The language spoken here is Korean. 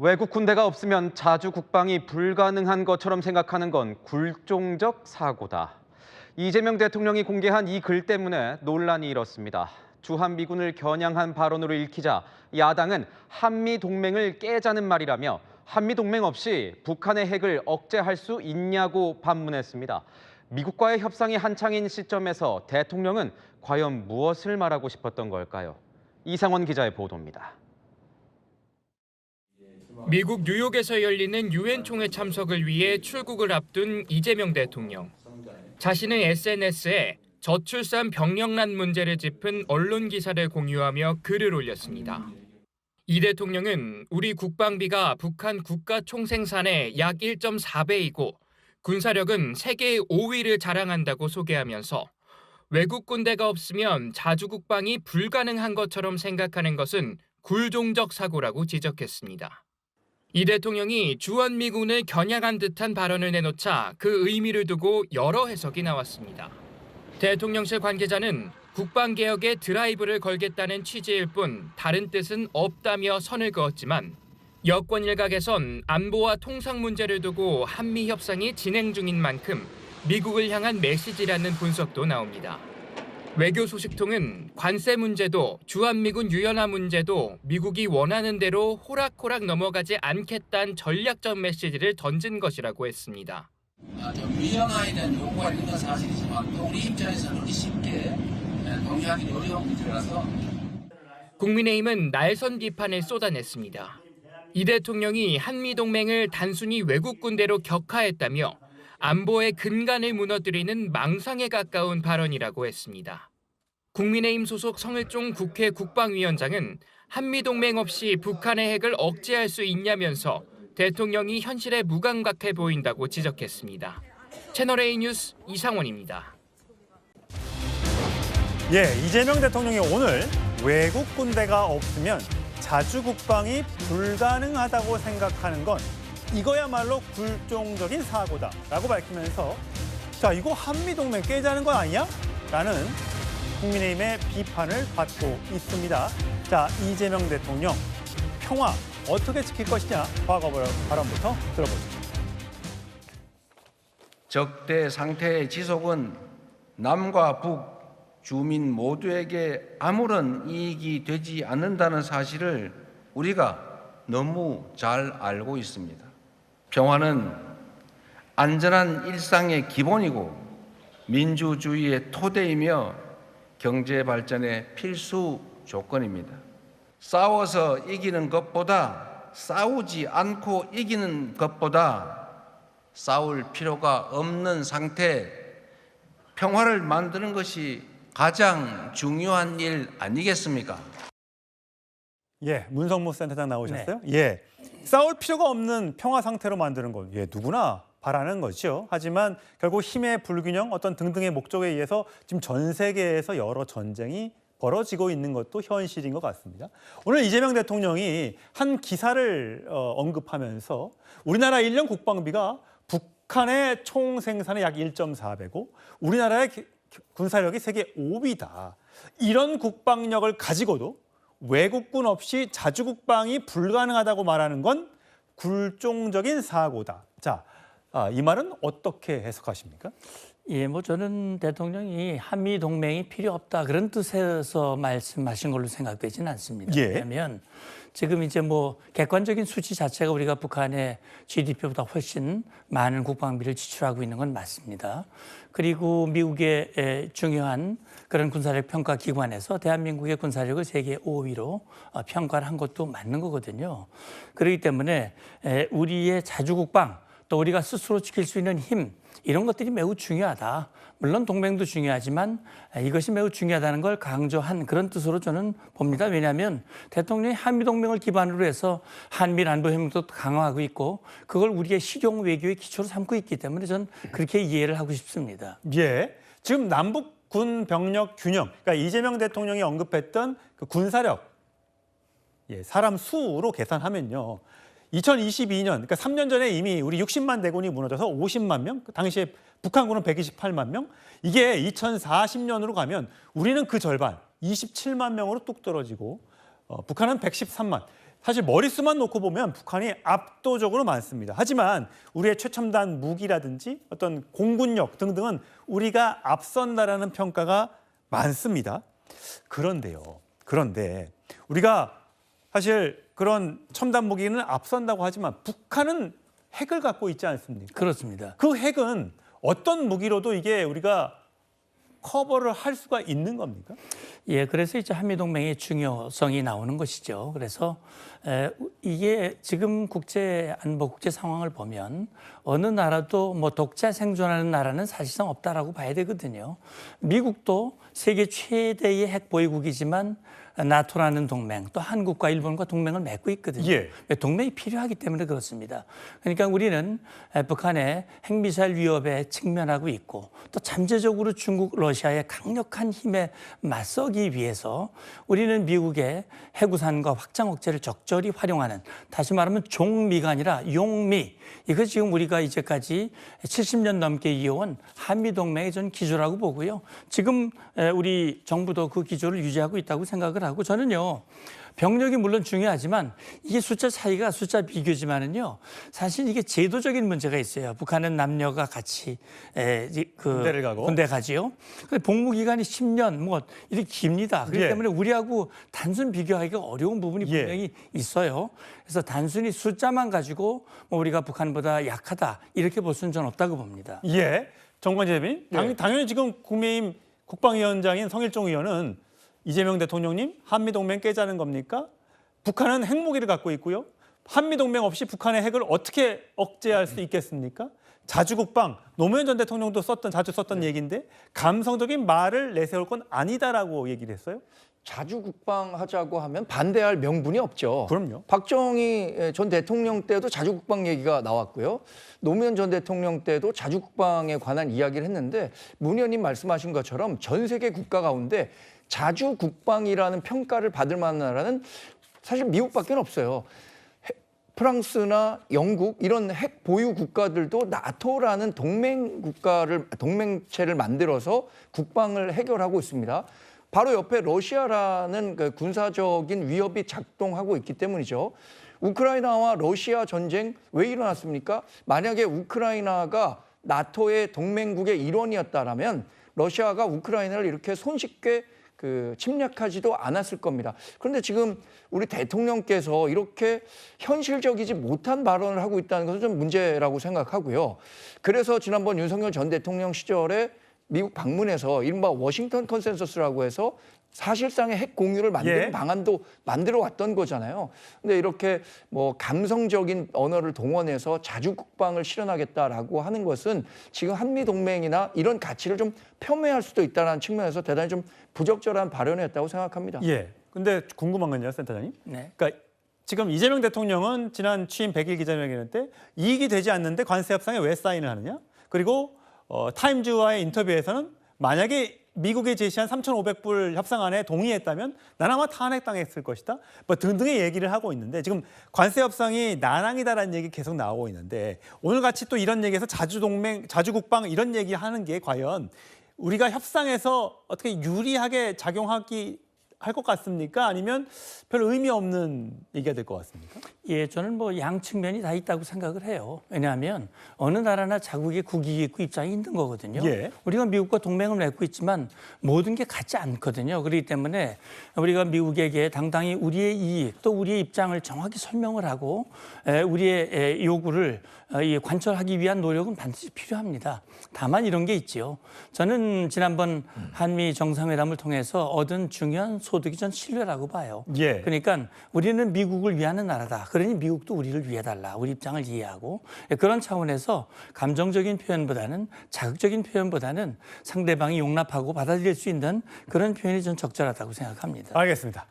외국 군대가 없으면 자주 국방이 불가능한 것처럼 생각하는 건 굴종적 사고다. 이재명 대통령이 공개한 이 글 때문에 논란이 일었습니다. 주한미군을 겨냥한 발언으로 읽히자 야당은 한미동맹을 깨자는 말이라며 한미동맹 없이 북한의 핵을 억제할 수 있냐고 반문했습니다. 미국과의 협상이 한창인 시점에서 대통령은 과연 무엇을 말하고 싶었던 걸까요? 이상원 기자의 보도입니다. 미국 뉴욕에서 열리는 유엔 총회 참석을 위해 출국을 앞둔 이재명 대통령. 자신의 SNS에 저출산 병력난 문제를 짚은 언론 기사를 공유하며 글을 올렸습니다. 이 대통령은 우리 국방비가 북한 국가 총생산의 약 1.4배이고 군사력은 세계 5위를 자랑한다고 소개하면서 외국 군대가 없으면 자주 국방이 불가능한 것처럼 생각하는 것은 굴종적 사고라고 지적했습니다. 이 대통령이 주한미군을 겨냥한 듯한 발언을 내놓자 그 의미를 두고 여러 해석이 나왔습니다. 대통령실 관계자는 국방개혁에 드라이브를 걸겠다는 취지일 뿐 다른 뜻은 없다며 선을 그었지만 여권 일각에선 안보와 통상 문제를 두고 한미 협상이 진행 중인 만큼 미국을 향한 메시지라는 분석도 나옵니다. 외교 소식통은 관세 문제도 주한미군 유연화 문제도 미국이 원하는 대로 호락호락 넘어가지 않겠다는 전략적 메시지를 던진 것이라고 했습니다. 유연화에 대한 요구가 있는 건 사실이지만 또 우리 입장에서는 그렇게 쉽게 동의하기 어려운 문제라서 국민의힘은 날선 비판을 쏟아냈습니다. 이 대통령이 한미동맹을 단순히 외국 군대로 격하했다며 안보의 근간을 무너뜨리는 망상에 가까운 발언이라고 했습니다. 국민의힘 소속 성일종 국회 국방위원장은 한미동맹 없이 북한의 핵을 억제할 수 있냐면서 대통령이 현실에 무감각해 보인다고 지적했습니다. 채널A 뉴스 이상원입니다. 이재명 대통령이 오늘 외국 군대가 없으면 자주 국방이 불가능하다고 생각하는 건 이거야말로 굴종적인 사고다라고 밝히면서 자, 이거 한미동맹 깨자는 건 아니야? 라는 국민의힘의 비판을 받고 있습니다. 자, 이재명 대통령 평화 어떻게 지킬 것이냐 과거 발언부터 들어보죠. 적대 상태의 지속은 남과 북 주민 모두에게 아무런 이익이 되지 않는다는 사실을 우리가 너무 잘 알고 있습니다. 평화는 안전한 일상의 기본이고 민주주의의 토대이며 경제 발전의 필수 조건입니다. 싸워서 이기는 것보다 싸우지 않고 이기는 것보다 싸울 필요가 없는 상태, 평화를 만드는 것이 가장 중요한 일 아니겠습니까? 문성무 센터장 나오셨어요? 싸울 필요가 없는 평화 상태로 만드는 것, 누구나 바라는 거죠. 하지만 결국 힘의 불균형, 어떤 등등의 목적에 의해서 지금 전 세계에서 여러 전쟁이 벌어지고 있는 것도 현실인 것 같습니다. 오늘 이재명 대통령이 한 기사를 언급하면서 우리나라 1년 국방비가 북한의 총 생산의 약 1.4배고 우리나라의 군사력이 세계 5위다. 이런 국방력을 가지고도 외국군 없이 자주 국방이 불가능하다고 말하는 건 굴종적인 사고다. 자, 이 말은 어떻게 해석하십니까? 저는 대통령이 한미 동맹이 필요 없다 그런 뜻에서 말씀하신 걸로 생각되지는 않습니다. 왜냐하면 지금 이제 객관적인 수치 자체가 우리가 북한의 GDP보다 훨씬 많은 국방비를 지출하고 있는 건 맞습니다. 그리고 미국의 중요한 그런 군사력 평가 기관에서 대한민국의 군사력을 세계 5위로 평가를 한 것도 맞는 거거든요. 그렇기 때문에 우리의 자주 국방 또 우리가 스스로 지킬 수 있는 힘 이런 것들이 매우 중요하다. 물론 동맹도 중요하지만 이것이 매우 중요하다는 걸 강조한 그런 뜻으로 저는 봅니다. 왜냐하면 대통령이 한미동맹을 기반으로 해서 한미 안보협력도 강화하고 있고 그걸 우리의 실용 외교의 기초로 삼고 있기 때문에 저는 그렇게 이해를 하고 싶습니다. 지금 남북 군 병력 균형, 그러니까 이재명 대통령이 언급했던 그 군사력, 사람 수로 계산하면요. 2022년, 그러니까 3년 전에 이미 우리 60만 대군이 무너져서 50만 명, 당시에 북한군은 128만 명, 이게 2040년으로 가면 우리는 그 절반, 27만 명으로 뚝 떨어지고 북한은 113만. 사실 머릿수만 놓고 보면 북한이 압도적으로 많습니다. 하지만 우리의 최첨단 무기라든지 어떤 공군력 등등은 우리가 앞선다라는 평가가 많습니다. 그런데 우리가 사실 그런 첨단 무기는 앞선다고 하지만 북한은 핵을 갖고 있지 않습니까? 그렇습니다. 그 핵은 어떤 무기로도 이게 우리가 커버를 할 수가 있는 겁니까? 예, 그래서 이제 한미동맹의 중요성이 나오는 것이죠. 그래서 이게 지금 국제 안보 국제 상황을 보면 어느 나라도 뭐 독자 생존하는 나라는 사실상 없다라고 봐야 되거든요. 미국도 세계 최대의 핵 보유국이지만 나토라는 동맹, 또 한국과 일본과 동맹을 맺고 있거든요. 예. 동맹이 필요하기 때문에 그렇습니다. 그러니까 우리는 북한의 핵미사일 위협에 직면하고 있고 또 잠재적으로 중국, 러시아의 강력한 힘에 맞서기 위해서 우리는 미국의 해구산과 확장 억제를 적절히 활용하는, 다시 말하면 종미가 아니라 용미, 이거 지금 우리가 이제까지 70년 넘게 이어온 한미동맹의 전 기조라고 보고요. 지금 우리 정부도 그 기조를 유지하고 있다고 생각을 하고, 저는요, 병력이 물론 중요하지만 이게 숫자 차이가 숫자 비교지만은요, 사실 이게 제도적인 문제가 있어요. 북한은 남녀가 같이 군대를 가고. 군대 가지요. 근데 복무 기간이 10년 뭐 이렇게 깁니다. 그렇기 예. 때문에 우리하고 단순 비교하기가 어려운 부분이 예. 분명히 있어요. 그래서 단순히 숫자만 가지고 뭐 우리가 북한보다 약하다 이렇게 볼 수는 전 없다고 봅니다. 예, 정관재 대변인. 당연히 지금 국민의힘 국방위원장인 성일종 의원은 이재명 대통령님 한미동맹 깨자는 겁니까? 북한은 핵무기를 갖고 있고요. 한미동맹 없이 북한의 핵을 어떻게 억제할 수 있겠습니까? 자주국방, 노무현 전 대통령도 자주 썼던 얘기인데 감성적인 말을 내세울 건 아니다라고 얘기를 했어요. 자주국방하자고 하면 반대할 명분이 없죠. 그럼요. 박정희 전 대통령 때도 자주국방 얘기가 나왔고요. 노무현 전 대통령 때도 자주국방에 관한 이야기를 했는데 문 의원님 말씀하신 것처럼 전 세계 국가 가운데 자주국방이라는 평가를 받을 만한 나라는 사실 미국밖에 없어요. 프랑스나 영국 이런 핵 보유 국가들도 나토라는 동맹체를 만들어서 국방을 해결하고 있습니다. 바로 옆에 러시아라는 그 군사적인 위협이 작동하고 있기 때문이죠. 우크라이나와 러시아 전쟁 왜 일어났습니까? 만약에 우크라이나가 나토의 동맹국의 일원이었다라면 러시아가 우크라이나를 이렇게 손쉽게 침략하지도 않았을 겁니다. 그런데 지금 우리 대통령께서 이렇게 현실적이지 못한 발언을 하고 있다는 것은 좀 문제라고 생각하고요. 그래서 지난번 윤석열 전 대통령 시절에 미국 방문해서 이른바 워싱턴 컨센서스라고 해서 사실상의 핵 공유를 만드는 방안도 만들어 왔던 거잖아요. 근데 이렇게 뭐 감성적인 언어를 동원해서 자주국방을 실현하겠다라고 하는 것은 지금 한미동맹이나 이런 가치를 좀 폄훼할 수도 있다는 측면에서 대단히 좀 부적절한 발언이었다고 생각합니다. 예. 근데 궁금한 건요, 센터장님. 네. 그러니까 지금 이재명 대통령은 지난 취임 100일 기자회견 때 이익이 되지 않는데 관세 협상에 왜 사인을 하느냐? 그리고 타임즈와의 인터뷰에서는 만약에 미국이 제시한 3,500불 협상안에 동의했다면 난 아마 탄핵당했을 것이다. 뭐 등등의 얘기를 하고 있는데 지금 관세 협상이 난항이다라는 얘기 계속 나오고 있는데 오늘 같이 또 이런 얘기에서 자주동맹, 자주국방 이런 얘기하는 게 과연 우리가 협상에서 어떻게 유리하게 작용하기 할 것 같습니까? 아니면 별 의미 없는 얘기가 될 것 같습니까? 예, 저는 뭐 양 측면이 다 있다고 생각을 해요. 왜냐하면 어느 나라나 자국의 국익이 있고 입장이 있는 거거든요. 예. 우리가 미국과 동맹을 맺고 있지만 모든 게 같지 않거든요. 그렇기 때문에 우리가 미국에게 당당히 우리의 이익 또 우리의 입장을 정확히 설명을 하고 우리의 요구를 관철하기 위한 노력은 반드시 필요합니다. 다만 이런 게 있지요. 저는 지난번 한미 정상회담을 통해서 얻은 중요한 소득이 전 신뢰라고 봐요. 예. 그러니까 우리는 미국을 위하는 나라다. 그러니 미국도 우리를 위해달라. 우리 입장을 이해하고 그런 차원에서 감정적인 표현보다는 자극적인 표현보다는 상대방이 용납하고 받아들일 수 있는 그런 표현이 전 적절하다고 생각합니다. 알겠습니다.